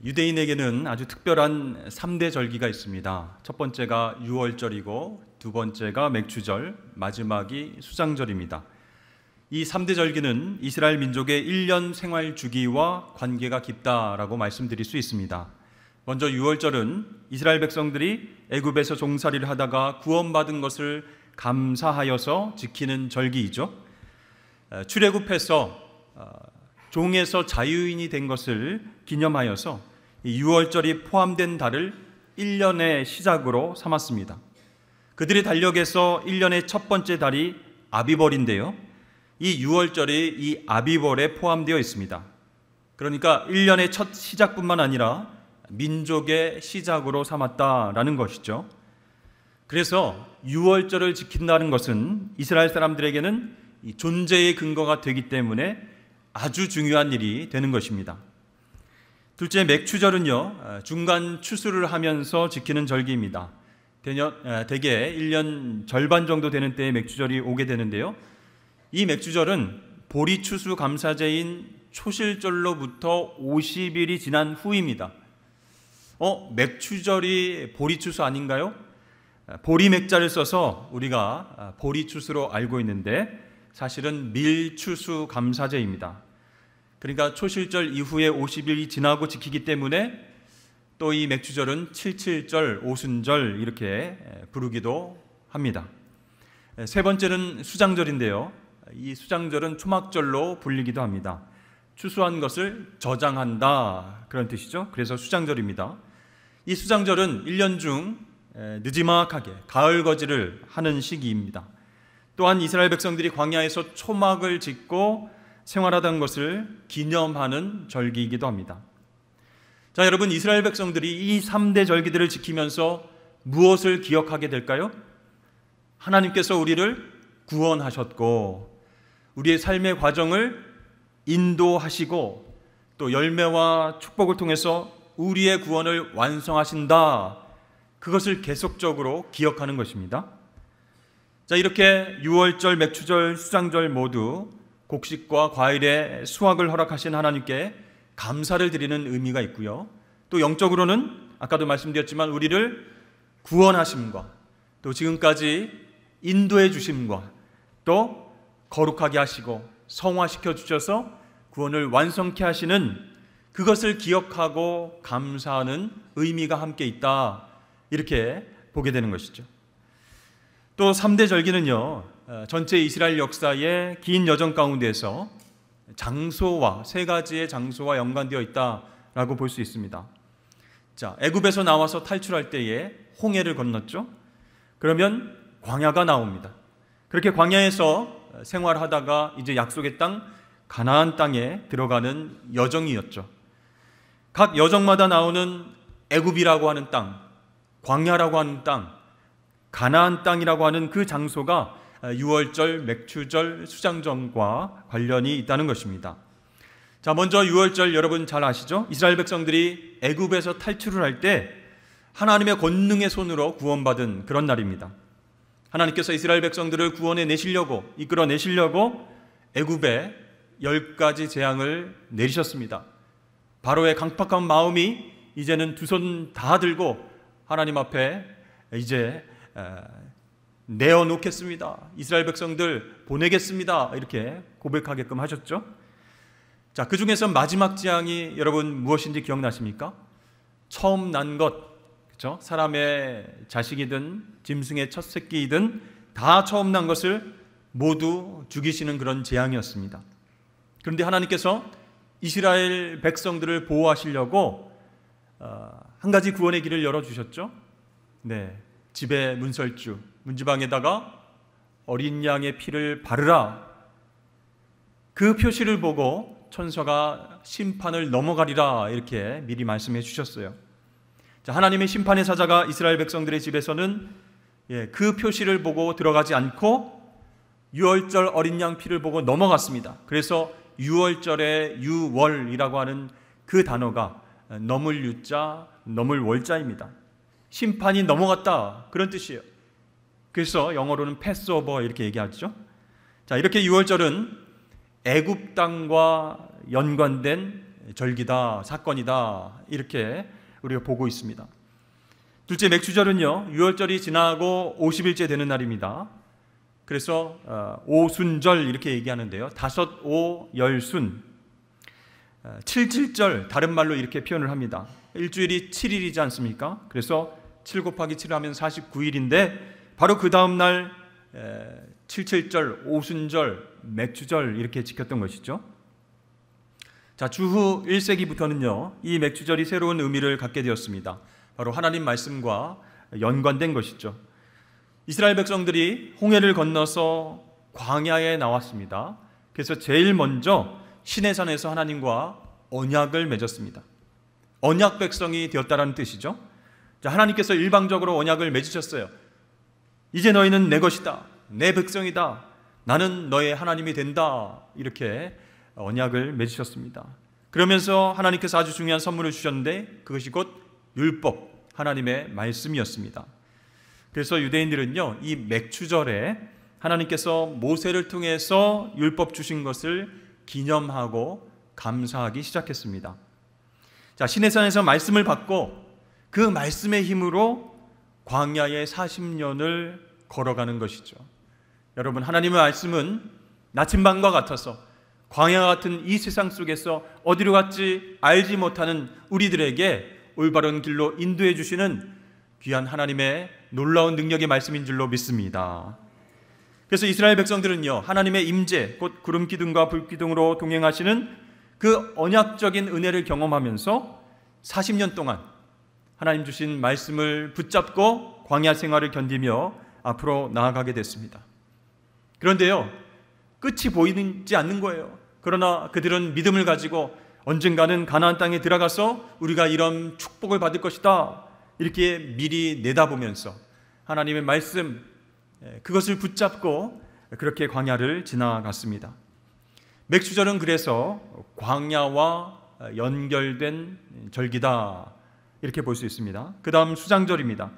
유대인에게는 아주 특별한 3대 절기가 있습니다. 첫 번째가 유월절이고 두 번째가 맥추절, 마지막이 수장절입니다. 이 3대 절기는 이스라엘 민족의 1년 생활 주기와 관계가 깊다라고 말씀드릴 수 있습니다. 먼저 유월절은 이스라엘 백성들이 애굽에서 종살이를 하다가 구원받은 것을 감사하여서 지키는 절기이죠. 출애굽해서 종에서 자유인이 된 것을 기념하여서 이 유월절이 포함된 달을 1년의 시작으로 삼았습니다. 그들의 달력에서 1년의 첫 번째 달이 아비벌인데요, 이 유월절이 이 아비벌에 포함되어 있습니다. 그러니까 1년의 첫 시작뿐만 아니라 민족의 시작으로 삼았다라는 것이죠. 그래서 유월절을 지킨다는 것은 이스라엘 사람들에게는 이 존재의 근거가 되기 때문에 아주 중요한 일이 되는 것입니다. 둘째, 맥추절은요, 중간 추수를 하면서 지키는 절기입니다. 대개 1년 절반 정도 되는 때에 맥추절이 오게 되는데요, 이 맥추절은 보리추수 감사제인 초실절로부터 50일이 지난 후입니다. 맥추절이 보리추수 아닌가요? 보리맥자를 써서 우리가 보리추수로 알고 있는데 사실은 밀추수 감사제입니다. 그러니까 초실절 이후에 50일이 지나고 지키기 때문에 또 이 맥추절은 칠칠절, 오순절 이렇게 부르기도 합니다. 세 번째는 수장절인데요, 이 수장절은 초막절로 불리기도 합니다. 추수한 것을 저장한다, 그런 뜻이죠. 그래서 수장절입니다. 이 수장절은 1년 중 느지막하게 가을거지를 하는 시기입니다. 또한 이스라엘 백성들이 광야에서 초막을 짓고 생활하던 것을 기념하는 절기이기도 합니다. 자, 여러분, 이스라엘 백성들이 이 3대 절기들을 지키면서 무엇을 기억하게 될까요? 하나님께서 우리를 구원하셨고 우리의 삶의 과정을 인도하시고 또 열매와 축복을 통해서 우리의 구원을 완성하신다, 그것을 계속적으로 기억하는 것입니다. 자, 이렇게 유월절, 맥추절, 수장절 모두 곡식과 과일의 수확을 허락하신 하나님께 감사를 드리는 의미가 있고요, 또 영적으로는 아까도 말씀드렸지만 우리를 구원하심과 또 지금까지 인도해 주심과 또 거룩하게 하시고 성화시켜 주셔서 구원을 완성케 하시는 그것을 기억하고 감사하는 의미가 함께 있다, 이렇게 보게 되는 것이죠. 또 3대 절기는요, 전체 이스라엘 역사의 긴 여정 가운데에서 장소와 세 가지의 장소와 연관되어 있다라고 볼 수 있습니다. 자, 애굽에서 나와서 탈출할 때에 홍해를 건넜죠. 그러면 광야가 나옵니다. 그렇게 광야에서 생활하다가 이제 약속의 땅 가나안 땅에 들어가는 여정이었죠. 각 여정마다 나오는 애굽이라고 하는 땅, 광야라고 하는 땅, 가나안 땅이라고 하는 그 장소가 유월절, 맥추절, 수장절과 관련이 있다는 것입니다. 자, 먼저 유월절 여러분 잘 아시죠? 이스라엘 백성들이 애굽에서 탈출을 할 때 하나님의 권능의 손으로 구원받은 그런 날입니다. 하나님께서 이스라엘 백성들을 구원해 내시려고, 이끌어 내시려고 애굽에 10가지 재앙을 내리셨습니다. 바로의 강팍한 마음이 이제는 두 손 다 들고 하나님 앞에 이제 내어놓겠습니다, 이스라엘 백성들 보내겠습니다, 이렇게 고백하게끔 하셨죠. 자, 그 중에서 마지막 재앙이 여러분 무엇인지 기억나십니까? 처음 난 것, 그렇죠? 사람의 자식이든 짐승의 첫 새끼이든 다 처음 난 것을 모두 죽이시는 그런 재앙이었습니다. 그런데 하나님께서 이스라엘 백성들을 보호하시려고 한 가지 구원의 길을 열어주셨죠. 네, 집의 문설주, 문지방에다가 어린 양의 피를 바르라, 그 표시를 보고 천사가 심판을 넘어가리라, 이렇게 미리 말씀해 주셨어요. 자, 하나님의 심판의 사자가 이스라엘 백성들의 집에서는 그 표시를 보고 들어가지 않고 유월절 어린 양 피를 보고 넘어갔습니다. 그래서 유월절의 유월이라고 하는 그 단어가 넘을 유자, 넘을 월자입니다. 심판이 넘어갔다, 그런 뜻이에요. 그래서 영어로는 패스오버 이렇게 얘기하죠. 자, 이렇게 유월절은 애굽 땅과 연관된 절기다, 사건이다, 이렇게 우리가 보고 있습니다. 둘째 맥주절은요, 유월절이 지나고 50일째 되는 날입니다. 그래서 오순절 이렇게 얘기하는데요, 다섯 오 열순, 칠칠절, 다른 말로 이렇게 표현을 합니다. 일주일이 7일이지 않습니까? 그래서 7 곱하기 7 하면 49일인데 바로 그 다음 날 칠칠절, 오순절, 맥주절 이렇게 지켰던 것이죠. 자, 주후 1세기부터는요, 이 맥주절이 새로운 의미를 갖게 되었습니다. 바로 하나님 말씀과 연관된 것이죠. 이스라엘 백성들이 홍해를 건너서 광야에 나왔습니다. 그래서 제일 먼저 시내산에서 하나님과 언약을 맺었습니다. 언약 백성이 되었다는 뜻이죠. 자, 하나님께서 일방적으로 언약을 맺으셨어요. 이제 너희는 내 것이다, 내 백성이다, 나는 너의 하나님이 된다, 이렇게 언약을 맺으셨습니다. 그러면서 하나님께서 아주 중요한 선물을 주셨는데 그것이 곧 율법, 하나님의 말씀이었습니다. 그래서 유대인들은요, 이 맥주절에 하나님께서 모세를 통해서 율법 주신 것을 기념하고 감사하기 시작했습니다. 자, 시내산에서 말씀을 받고 그 말씀의 힘으로 광야의 40년을 걸어가는 것이죠. 여러분, 하나님의 말씀은 나침반과 같아서 광야 같은 이 세상 속에서 어디로 갈지 알지 못하는 우리들에게 올바른 길로 인도해 주시는 귀한 하나님의 놀라운 능력의 말씀인 줄로 믿습니다. 그래서 이스라엘 백성들은요, 하나님의 임재, 곧 구름 기둥과 불 기둥으로 동행하시는 그 언약적인 은혜를 경험하면서 40년 동안 하나님 주신 말씀을 붙잡고 광야 생활을 견디며 앞으로 나아가게 됐습니다. 그런데요, 끝이 보이지 않는 거예요. 그러나 그들은 믿음을 가지고 언젠가는 가나안 땅에 들어가서 우리가 이런 축복을 받을 것이다, 이렇게 미리 내다보면서 하나님의 말씀, 그것을 붙잡고 그렇게 광야를 지나갔습니다. 맥주절은 그래서 광야와 연결된 절기다, 이렇게 볼 수 있습니다. 그 다음 수장절입니다.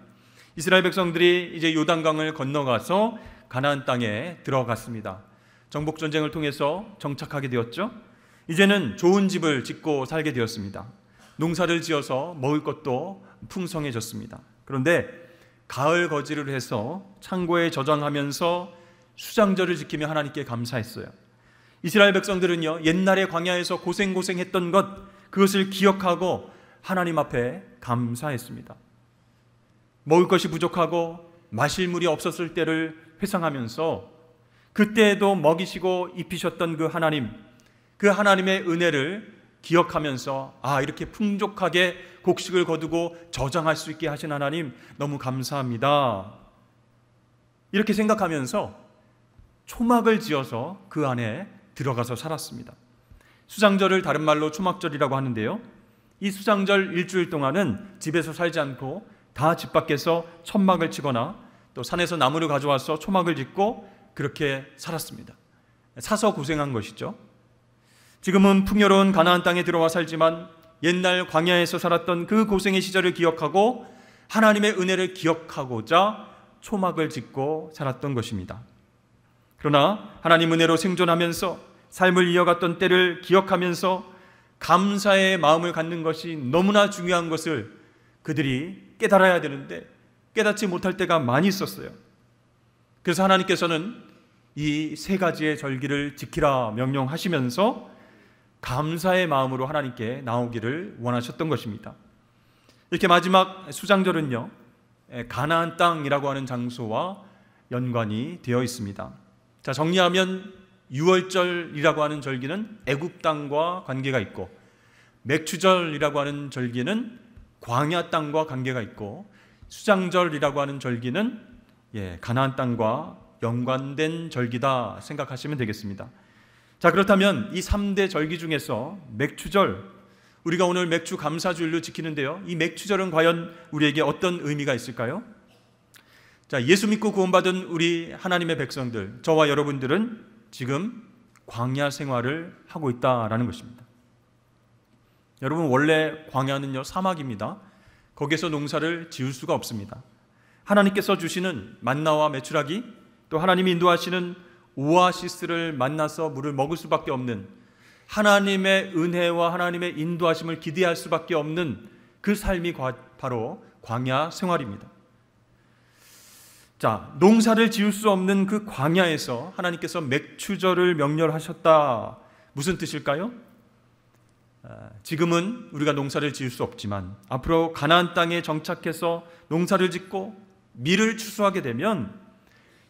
이스라엘 백성들이 이제 요단강을 건너가서 가나안 땅에 들어갔습니다. 정복전쟁을 통해서 정착하게 되었죠. 이제는 좋은 집을 짓고 살게 되었습니다. 농사를 지어서 먹을 것도 풍성해졌습니다. 그런데 가을 거지를 해서 창고에 저장하면서 수장절을 지키며 하나님께 감사했어요. 이스라엘 백성들은요, 옛날에 광야에서 고생했던 그것을 기억하고 하나님 앞에 감사했습니다. 먹을 것이 부족하고 마실 물이 없었을 때를 회상하면서 그때에도 먹이시고 입히셨던 그 하나님, 그 하나님의 은혜를 기억하면서 이렇게 풍족하게 곡식을 거두고 저장할 수 있게 하신 하나님 너무 감사합니다, 이렇게 생각하면서 초막을 지어서 그 안에 들어가서 살았습니다. 수장절을 다른 말로 초막절이라고 하는데요, 이 수장절 일주일 동안은 집에서 살지 않고 다 집 밖에서 천막을 치거나 또 산에서 나무를 가져와서 초막을 짓고 그렇게 살았습니다. 사서 고생한 것이죠. 지금은 풍요로운 가나안 땅에 들어와 살지만 옛날 광야에서 살았던 그 고생의 시절을 기억하고 하나님의 은혜를 기억하고자 초막을 짓고 살았던 것입니다. 그러나 하나님 은혜로 생존하면서 삶을 이어갔던 때를 기억하면서 감사의 마음을 갖는 것이 너무나 중요한 것을 그들이 깨달아야 되는데 깨닫지 못할 때가 많이 있었어요. 그래서 하나님께서는 이 세 가지의 절기를 지키라 명령하시면서 감사의 마음으로 하나님께 나오기를 원하셨던 것입니다. 이렇게 마지막 수장절은요, 가나안 땅이라고 하는 장소와 연관이 되어 있습니다. 자, 정리하면 유월절이라고 하는 절기는 애굽 땅과 관계가 있고, 맥주절이라고 하는 절기는 광야 땅과 관계가 있고, 수장절이라고 하는 절기는 가나안 땅과 연관된 절기다 생각하시면 되겠습니다. 자, 그렇다면 이 3대 절기 중에서 맥주절, 우리가 오늘 맥주 감사주일로 지키는데요, 이 맥주절은 과연 우리에게 어떤 의미가 있을까요? 자, 예수 믿고 구원받은 우리 하나님의 백성들, 저와 여러분들은 지금 광야 생활을 하고 있다라는 것입니다. 여러분, 원래 광야는요, 사막입니다. 거기에서 농사를 지을 수가 없습니다. 하나님께서 주시는 만나와 메추라기, 또 하나님이 인도하시는 오아시스를 만나서 물을 먹을 수밖에 없는 하나님의 은혜와 하나님의 인도하심을 기대할 수밖에 없는 그 삶이 바로 광야 생활입니다. 자, 농사를 지을 수 없는 그 광야에서 하나님께서 맥추절을 명령하셨다. 무슨 뜻일까요? 지금은 우리가 농사를 지을 수 없지만 앞으로 가나안 땅에 정착해서 농사를 짓고 밀을 추수하게 되면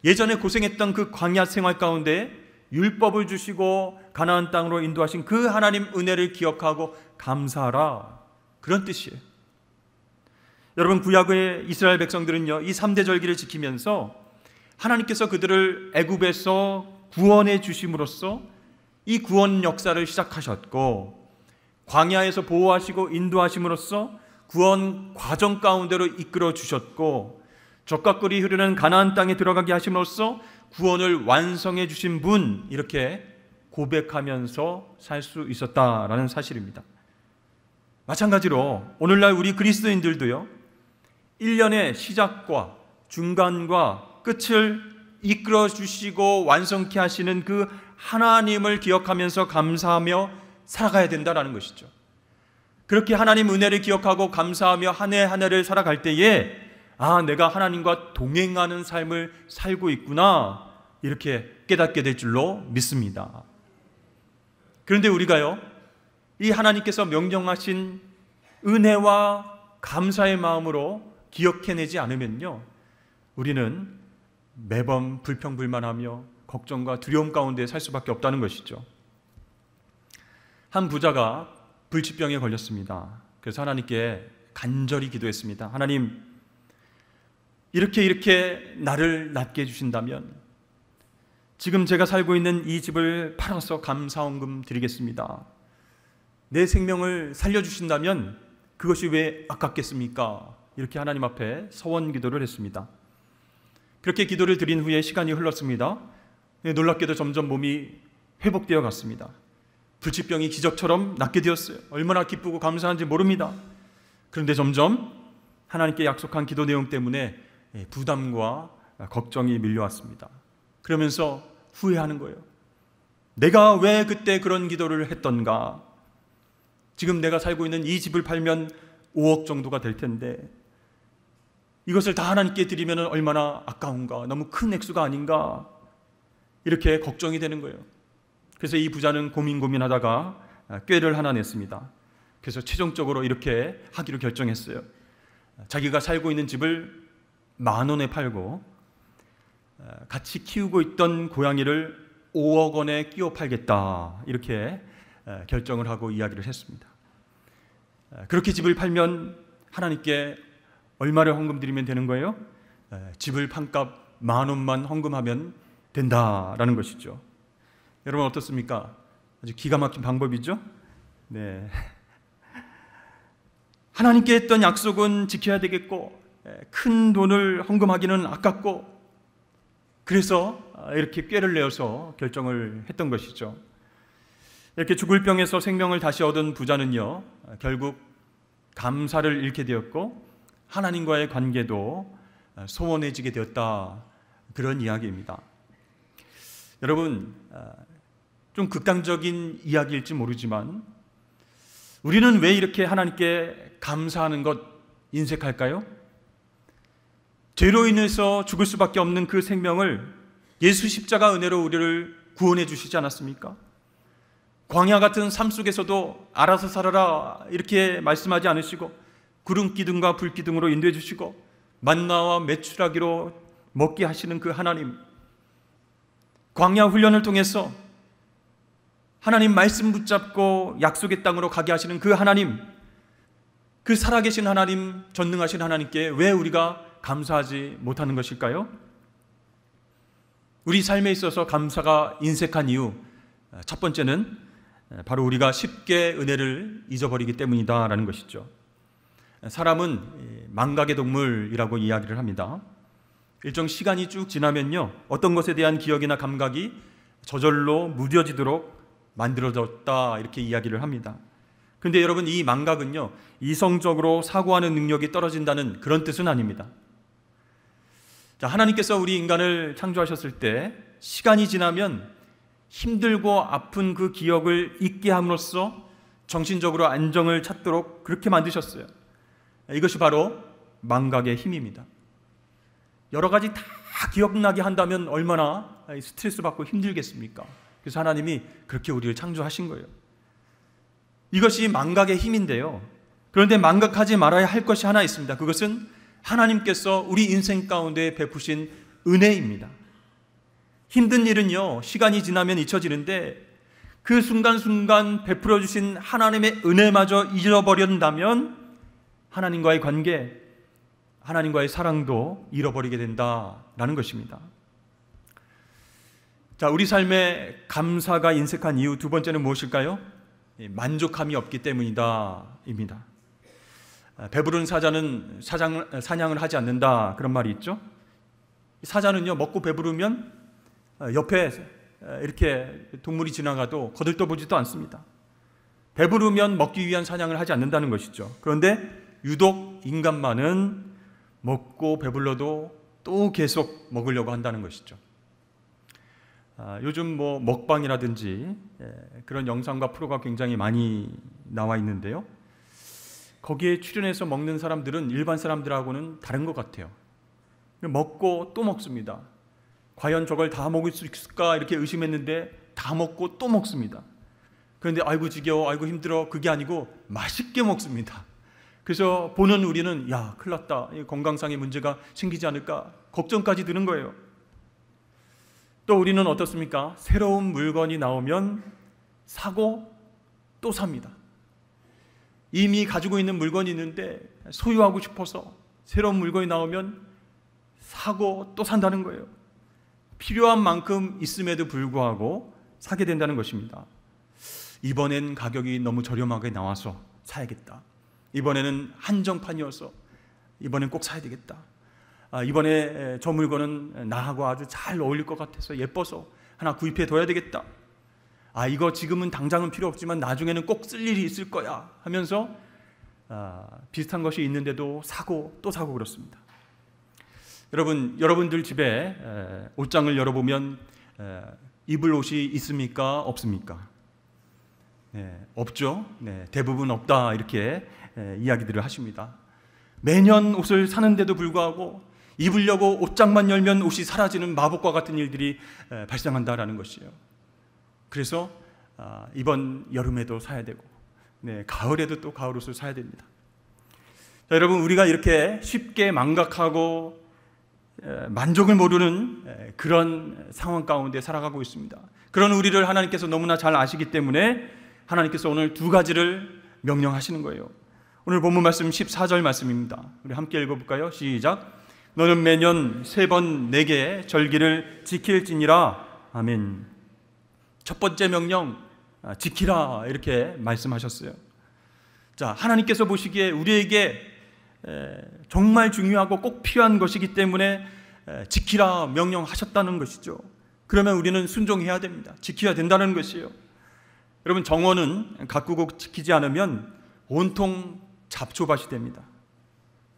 예전에 고생했던 그 광야 생활 가운데 율법을 주시고 가나안 땅으로 인도하신 그 하나님 은혜를 기억하고 감사하라, 그런 뜻이에요. 여러분, 구약의 이스라엘 백성들은요, 이 3대 절기를 지키면서 하나님께서 그들을 애굽에서 구원해 주심으로써 이 구원 역사를 시작하셨고, 광야에서 보호하시고 인도하심으로써 구원 과정 가운데로 이끌어 주셨고, 젖과 꿀이 흐르는 가나안 땅에 들어가게 하심으로써 구원을 완성해 주신 분, 이렇게 고백하면서 살 수 있었다라는 사실입니다. 마찬가지로 오늘날 우리 그리스도인들도요, 1년의 시작과 중간과 끝을 이끌어 주시고 완성케 하시는 그 하나님을 기억하면서 감사하며 살아가야 된다는 것이죠. 그렇게 하나님 은혜를 기억하고 감사하며 한 해 한 해를 살아갈 때에 내가 하나님과 동행하는 삶을 살고 있구나, 이렇게 깨닫게 될 줄로 믿습니다. 그런데 우리가요, 이 하나님께서 명령하신 은혜와 감사의 마음으로 기억해내지 않으면요, 우리는 매번 불평불만하며 걱정과 두려움 가운데 살 수밖에 없다는 것이죠. 한 부자가 불치병에 걸렸습니다. 그래서 하나님께 간절히 기도했습니다. 하나님, 이렇게 나를 낫게 해주신다면 지금 제가 살고 있는 이 집을 팔아서 감사원금 드리겠습니다. 내 생명을 살려주신다면 그것이 왜 아깝겠습니까? 이렇게 하나님 앞에 서원 기도를 했습니다. 그렇게 기도를 드린 후에 시간이 흘렀습니다. 놀랍게도 점점 몸이 회복되어 갔습니다. 불치병이 기적처럼 낫게 되었어요. 얼마나 기쁘고 감사한지 모릅니다. 그런데 점점 하나님께 약속한 기도 내용 때문에 부담과 걱정이 밀려왔습니다. 그러면서 후회하는 거예요. 내가 왜 그때 그런 기도를 했던가? 지금 내가 살고 있는 이 집을 팔면 5억 정도가 될 텐데 이것을 다 하나님께 드리면 얼마나 아까운가, 너무 큰 액수가 아닌가, 이렇게 걱정이 되는 거예요. 그래서 이 부자는 고민하다가 꾀를 하나 냈습니다. 그래서 최종적으로 이렇게 하기로 결정했어요. 자기가 살고 있는 집을 10,000원에 팔고 같이 키우고 있던 고양이를 5억 원에 끼워 팔겠다, 이렇게 결정을 하고 이야기를 했습니다. 그렇게 집을 팔면 하나님께 얼마를 헌금 드리면 되는 거예요? 집을 판값 10,000원만 헌금하면 된다라는 것이죠. 여러분 어떻습니까? 아주 기가 막힌 방법이죠? 네. 하나님께 했던 약속은 지켜야 되겠고, 큰 돈을 헌금하기는 아깝고, 그래서 이렇게 꾀를 내어서 결정을 했던 것이죠. 이렇게 죽을 병에서 생명을 다시 얻은 부자는요, 결국 감사를 잃게 되었고 하나님과의 관계도 소원해지게 되었다, 그런 이야기입니다. 여러분, 좀 극단적인 이야기일지 모르지만 우리는 왜 이렇게 하나님께 감사하는 것 인색할까요? 죄로 인해서 죽을 수밖에 없는 그 생명을 예수 십자가 은혜로 우리를 구원해 주시지 않았습니까? 광야 같은 삶 속에서도 알아서 살아라 이렇게 말씀하지 않으시고 구름 기둥과 불 기둥으로 인도해 주시고 만나와 메추라기로 먹게 하시는 그 하나님, 광야 훈련을 통해서 하나님 말씀 붙잡고 약속의 땅으로 가게 하시는 그 하나님, 그 살아계신 하나님, 전능하신 하나님께 왜 우리가 감사하지 못하는 것일까요? 우리 삶에 있어서 감사가 인색한 이유, 첫 번째는 바로 우리가 쉽게 은혜를 잊어버리기 때문이다라는 것이죠. 사람은 망각의 동물이라고 이야기를 합니다. 일정 시간이 쭉 지나면요, 어떤 것에 대한 기억이나 감각이 저절로 무뎌지도록 만들어졌다, 이렇게 이야기를 합니다. 그런데 여러분, 이 망각은요, 이성적으로 사고하는 능력이 떨어진다는 그런 뜻은 아닙니다. 자, 하나님께서 우리 인간을 창조하셨을 때 시간이 지나면 힘들고 아픈 그 기억을 잊게 함으로써 정신적으로 안정을 찾도록 그렇게 만드셨어요. 이것이 바로 망각의 힘입니다. 여러 가지 다 기억나게 한다면 얼마나 스트레스 받고 힘들겠습니까? 그래서 하나님이 그렇게 우리를 창조하신 거예요. 이것이 망각의 힘인데요. 그런데 망각하지 말아야 할 것이 하나 있습니다. 그것은 하나님께서 우리 인생 가운데 베푸신 은혜입니다. 힘든 일은요, 시간이 지나면 잊혀지는데 그 순간순간 베풀어 주신 하나님의 은혜마저 잊어버린다면 하나님과의 관계, 하나님과의 사랑도 잃어버리게 된다라는 것입니다. 자, 우리 삶에 감사가 인색한 이유 두 번째는 무엇일까요? 만족함이 없기 때문이다 입니다. 배부른 사자는 사냥을 하지 않는다, 그런 말이 있죠. 사자는요, 먹고 배부르면 옆에 이렇게 동물이 지나가도 거들떠보지도 않습니다. 배부르면 먹기 위한 사냥을 하지 않는다는 것이죠. 그런데 유독 인간만은 먹고 배불러도 또 계속 먹으려고 한다는 것이죠. 요즘 먹방이라든지 그런 영상과 프로가 굉장히 많이 나와 있는데요. 거기에 출연해서 먹는 사람들은 일반 사람들하고는 다른 것 같아요. 먹고 또 먹습니다. 과연 저걸 다 먹을 수 있을까 이렇게 의심했는데 다 먹고 또 먹습니다. 그런데 아이고 지겨워, 아이고 힘들어, 그게 아니고 맛있게 먹습니다. 그래서 보는 우리는 야, 큰일 났다, 건강상의 문제가 생기지 않을까 걱정까지 드는 거예요. 또 우리는 어떻습니까? 새로운 물건이 나오면 사고 또 삽니다. 이미 가지고 있는 물건이 있는데 소유하고 싶어서 새로운 물건이 나오면 사고 또 산다는 거예요. 필요한 만큼 있음에도 불구하고 사게 된다는 것입니다. 이번엔 가격이 너무 저렴하게 나와서 사야겠다. 이번에는 한정판이어서 이번엔 꼭 사야 되겠다. 이번에 저 물건은 나하고 아주 잘 어울릴 것 같아서 예뻐서 하나 구입해 둬야 되겠다. 이거 지금은 당장은 필요 없지만 나중에는 꼭 쓸 일이 있을 거야 하면서 비슷한 것이 있는데도 사고 또 사고 그렇습니다. 여러분들 집에 옷장을 열어보면 입을 옷이 있습니까? 없습니까? 없죠. 대부분 없다 이렇게 이야기들을 하십니다. 매년 옷을 사는데도 불구하고 입으려고 옷장만 열면 옷이 사라지는 마법과 같은 일들이 발생한다라는 것이에요. 그래서 이번 여름에도 사야 되고 가을에도 또 가을 옷을 사야 됩니다. 자, 여러분, 우리가 이렇게 쉽게 망각하고 만족을 모르는 그런 상황 가운데 살아가고 있습니다. 그런 우리를 하나님께서 너무나 잘 아시기 때문에 하나님께서 오늘 두 가지를 명령하시는 거예요. 오늘 본문 말씀 14절 말씀입니다. 우리 함께 읽어볼까요? 시작. 너는 매년 3번 내게 절기를 지킬지니라. 아멘. 첫 번째 명령, 지키라, 이렇게 말씀하셨어요. 자, 하나님께서 보시기에 우리에게 정말 중요하고 꼭 필요한 것이기 때문에 지키라 명령하셨다는 것이죠. 그러면 우리는 순종해야 됩니다. 지켜야 된다는 것이에요. 여러분, 정원은 가꾸고 지키지 않으면 온통 잡초밭이 됩니다.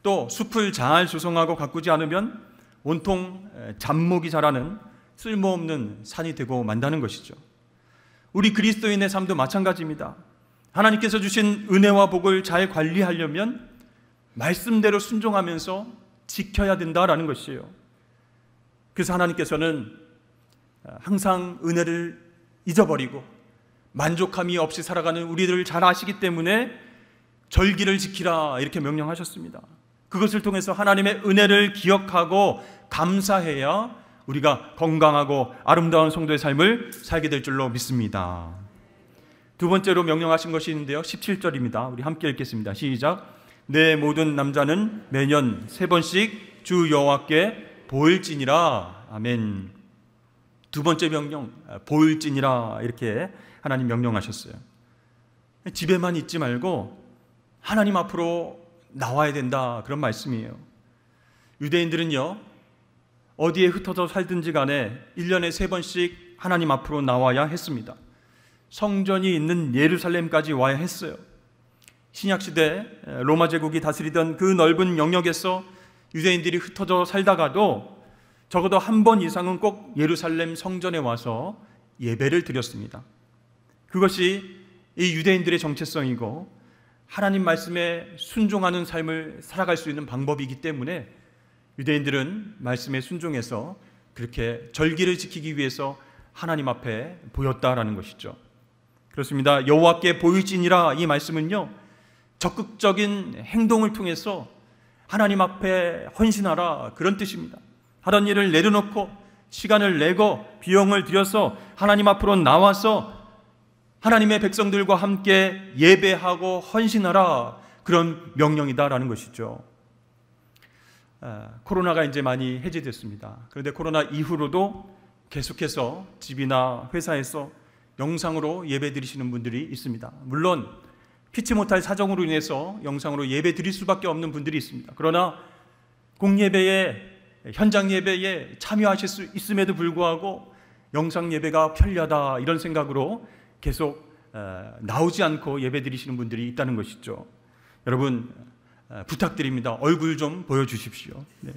또 숲을 잘 조성하고 가꾸지 않으면 온통 잡목이 자라는 쓸모없는 산이 되고 만다는 것이죠. 우리 그리스도인의 삶도 마찬가지입니다. 하나님께서 주신 은혜와 복을 잘 관리하려면 말씀대로 순종하면서 지켜야 된다라는 것이에요. 그래서 하나님께서는 항상 은혜를 잊어버리고 만족함이 없이 살아가는 우리들을 잘 아시기 때문에 절기를 지키라 이렇게 명령하셨습니다. 그것을 통해서 하나님의 은혜를 기억하고 감사해야 우리가 건강하고 아름다운 성도의 삶을 살게 될 줄로 믿습니다. 두 번째로 명령하신 것이 있는데요, 17절입니다. 우리 함께 읽겠습니다. 시작. 내 모든 남자는 매년 3번씩 주 여호와께 보일지니라. 아멘. 두 번째 명령, 보일지니라, 이렇게 하나님 명령하셨어요. 집에만 있지 말고 하나님 앞으로 나와야 된다, 그런 말씀이에요. 유대인들은요, 어디에 흩어져 살든지 간에 1년에 3번씩 하나님 앞으로 나와야 했습니다. 성전이 있는 예루살렘까지 와야 했어요. 신약시대 로마 제국이 다스리던 그 넓은 영역에서 유대인들이 흩어져 살다가도 적어도 한 번 이상은 꼭 예루살렘 성전에 와서 예배를 드렸습니다. 그것이 이 유대인들의 정체성이고 하나님 말씀에 순종하는 삶을 살아갈 수 있는 방법이기 때문에 유대인들은 말씀에 순종해서 그렇게 절기를 지키기 위해서 하나님 앞에 보였다라는 것이죠. 그렇습니다. 여호와께 보일지니라, 이 말씀은요, 적극적인 행동을 통해서 하나님 앞에 헌신하라, 그런 뜻입니다. 하던 일을 내려놓고 시간을 내고 비용을 들여서 하나님 앞으로 나와서 하나님의 백성들과 함께 예배하고 헌신하라, 그런 명령이다라는 것이죠. 코로나가 이제 많이 해제됐습니다. 그런데 코로나 이후로도 계속해서 집이나 회사에서 영상으로 예배 드리시는 분들이 있습니다. 물론 피치 못할 사정으로 인해서 영상으로 예배 드릴 수밖에 없는 분들이 있습니다. 그러나 공예배에, 현장 예배에 참여하실 수 있음에도 불구하고 영상 예배가 편리하다, 이런 생각으로 계속 나오지 않고 예배 드리시는 분들이 있다는 것이죠. 여러분, 부탁드립니다. 얼굴 좀 보여주십시오. 네.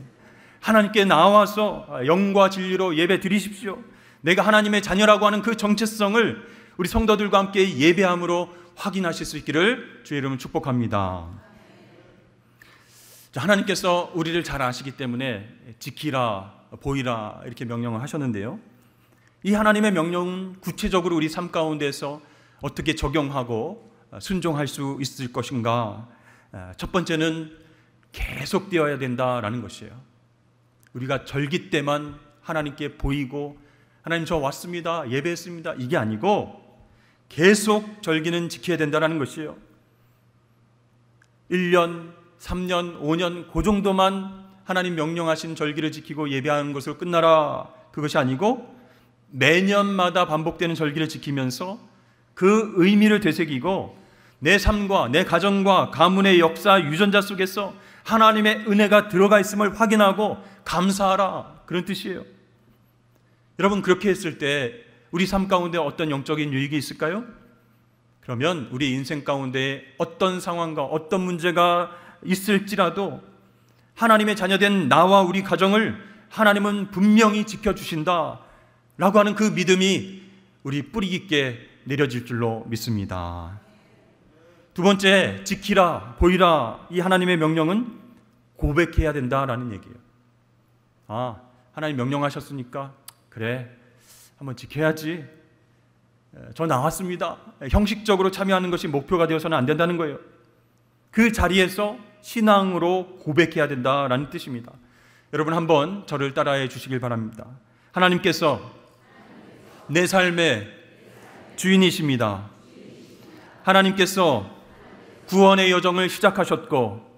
하나님께 나와서 영과 진리로 예배 드리십시오. 내가 하나님의 자녀라고 하는 그 정체성을 우리 성도들과 함께 예배함으로 확인하실 수 있기를 주의 이름으로 축복합니다. 하나님께서 우리를 잘 아시기 때문에 지키라, 보이라, 이렇게 명령을 하셨는데요, 이 하나님의 명령은 구체적으로 우리 삶 가운데서 어떻게 적용하고 순종할 수 있을 것인가? 첫 번째는 계속되어야 된다라는 것이에요. 우리가 절기 때만 하나님께 보이고 하나님 저 왔습니다, 예배했습니다, 이게 아니고 계속 절기는 지켜야 된다는 것이에요. 1년, 3년, 5년 그 정도만 하나님 명령하신 절기를 지키고 예배하는 것으로 끝나라, 그것이 아니고 매년마다 반복되는 절기를 지키면서 그 의미를 되새기고 내 삶과 내 가정과 가문의 역사, 유전자 속에서 하나님의 은혜가 들어가 있음을 확인하고 감사하라, 그런 뜻이에요. 여러분, 그렇게 했을 때 우리 삶 가운데 어떤 영적인 유익이 있을까요? 그러면 우리 인생 가운데 어떤 상황과 어떤 문제가 있을지라도 하나님의 자녀된 나와 우리 가정을 하나님은 분명히 지켜주신다 라고 하는 그 믿음이 우리 뿌리 깊게 내려질 줄로 믿습니다. 두 번째, 지키라, 보이라, 이 하나님의 명령은 고백해야 된다라는 얘기예요. 하나님 명령하셨으니까 그래, 한번 지켜야지, 저 나왔습니다, 형식적으로 참여하는 것이 목표가 되어서는 안 된다는 거예요. 그 자리에서 신앙으로 고백해야 된다라는 뜻입니다. 여러분, 한번 저를 따라해 주시길 바랍니다. 하나님께서 내 삶의 주인이십니다. 하나님께서 구원의 여정을 시작하셨고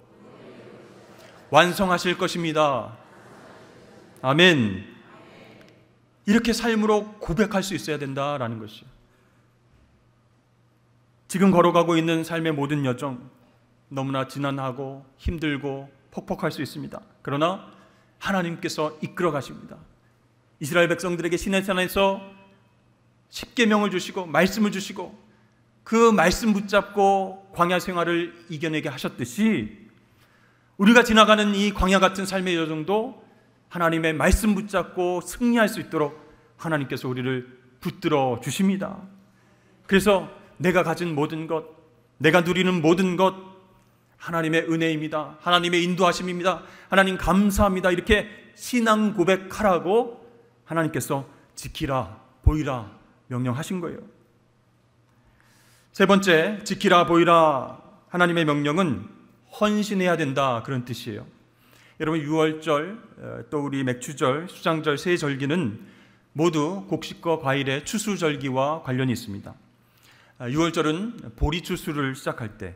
완성하실 것입니다. 아멘. 이렇게 삶으로 고백할 수 있어야 된다라는 것이요. 지금 걸어가고 있는 삶의 모든 여정, 너무나 지난하고 힘들고 퍽퍽할 수 있습니다. 그러나 하나님께서 이끌어 가십니다. 이스라엘 백성들에게 시내산에서 십계명을 주시고 말씀을 주시고 그 말씀 붙잡고 광야 생활을 이겨내게 하셨듯이 우리가 지나가는 이 광야 같은 삶의 여정도 하나님의 말씀 붙잡고 승리할 수 있도록 하나님께서 우리를 붙들어 주십니다. 그래서 내가 가진 모든 것, 내가 누리는 모든 것 하나님의 은혜입니다, 하나님의 인도하심입니다, 하나님 감사합니다, 이렇게 신앙 고백하라고 하나님께서 지키라, 보이라 명령하신 거예요. 세 번째, 지키라, 보이라, 하나님의 명령은 헌신해야 된다, 그런 뜻이에요. 여러분, 유월절, 또 우리 맥추절, 수장절, 세 절기는 모두 곡식과 과일의 추수절기와 관련이 있습니다. 유월절은 보리 추수를 시작할 때,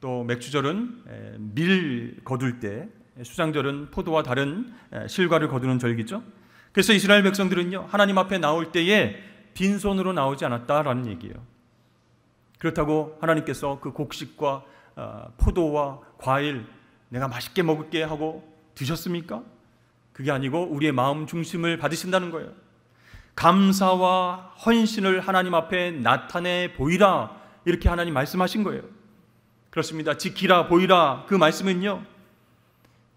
또 맥추절은 밀 거둘 때, 수장절은 포도와 다른 실과를 거두는 절기죠. 그래서 이스라엘 백성들은요, 하나님 앞에 나올 때에 빈손으로 나오지 않았다라는 얘기예요. 그렇다고 하나님께서 그 곡식과 포도와 과일 내가 맛있게 먹을게 하고 드셨습니까? 그게 아니고 우리의 마음 중심을 받으신다는 거예요. 감사와 헌신을 하나님 앞에 나타내 보이라, 이렇게 하나님 말씀하신 거예요. 그렇습니다. 지키라, 보이라, 그 말씀은요,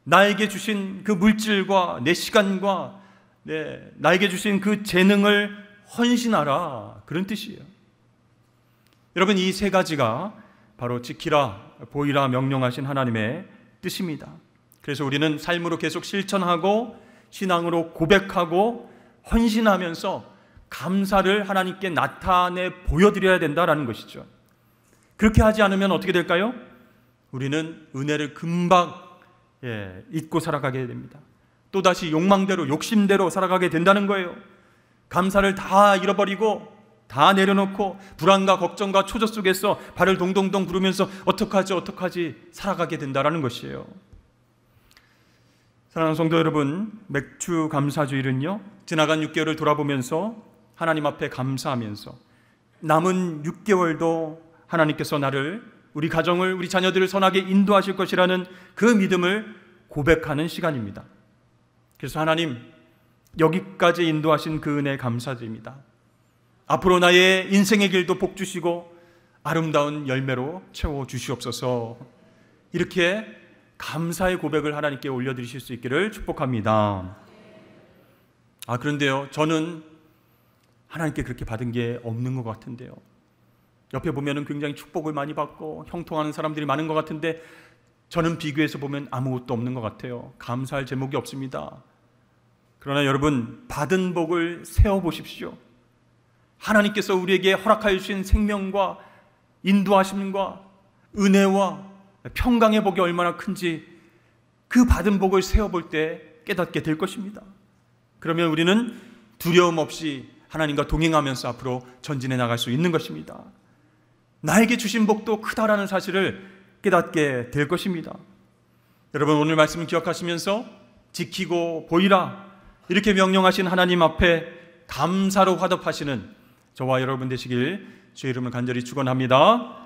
나에게 주신 그 물질과 내 시간과 나에게 주신 그 재능을 헌신하라, 그런 뜻이에요. 여러분, 이 세 가지가 바로 지키라, 보이라 명령하신 하나님의 뜻입니다. 그래서 우리는 삶으로 계속 실천하고 신앙으로 고백하고 헌신하면서 감사를 하나님께 나타내 보여드려야 된다는 것이죠. 그렇게 하지 않으면 어떻게 될까요? 우리는 은혜를 금방 잊고 살아가게 됩니다. 또다시 욕망대로, 욕심대로 살아가게 된다는 거예요. 감사를 다 잃어버리고 다 내려놓고 불안과 걱정과 초조 속에서 발을 동동동 구르면서 어떡하지 살아가게 된다는 것이에요. 사랑하는 성도 여러분, 맥주 감사주일은요, 지나간 6개월을 돌아보면서 하나님 앞에 감사하면서 남은 6개월도 하나님께서 나를, 우리 가정을, 우리 자녀들을 선하게 인도하실 것이라는 그 믿음을 고백하는 시간입니다. 그래서 하나님, 여기까지 인도하신 그 은혜에 감사드립니다. 앞으로 나의 인생의 길도 복 주시고 아름다운 열매로 채워 주시옵소서. 이렇게 감사의 고백을 하나님께 올려드리실 수 있기를 축복합니다. 그런데요, 저는 하나님께 그렇게 받은 게 없는 것 같은데요. 옆에 보면은 굉장히 축복을 많이 받고 형통하는 사람들이 많은 것 같은데 저는 비교해서 보면 아무것도 없는 것 같아요. 감사할 제목이 없습니다. 그러나 여러분, 받은 복을 세어보십시오. 하나님께서 우리에게 허락하여 주신 생명과 인도하심과 은혜와 평강의 복이 얼마나 큰지 그 받은 복을 세어볼 때 깨닫게 될 것입니다. 그러면 우리는 두려움 없이 하나님과 동행하면서 앞으로 전진해 나갈 수 있는 것입니다. 나에게 주신 복도 크다라는 사실을 깨닫게 될 것입니다. 여러분, 오늘 말씀을 기억하시면서 지키고 보이라, 이렇게 명령하신 하나님 앞에 감사로 화답하시는 저와 여러분 되시길 주의 이름을 간절히 축원합니다.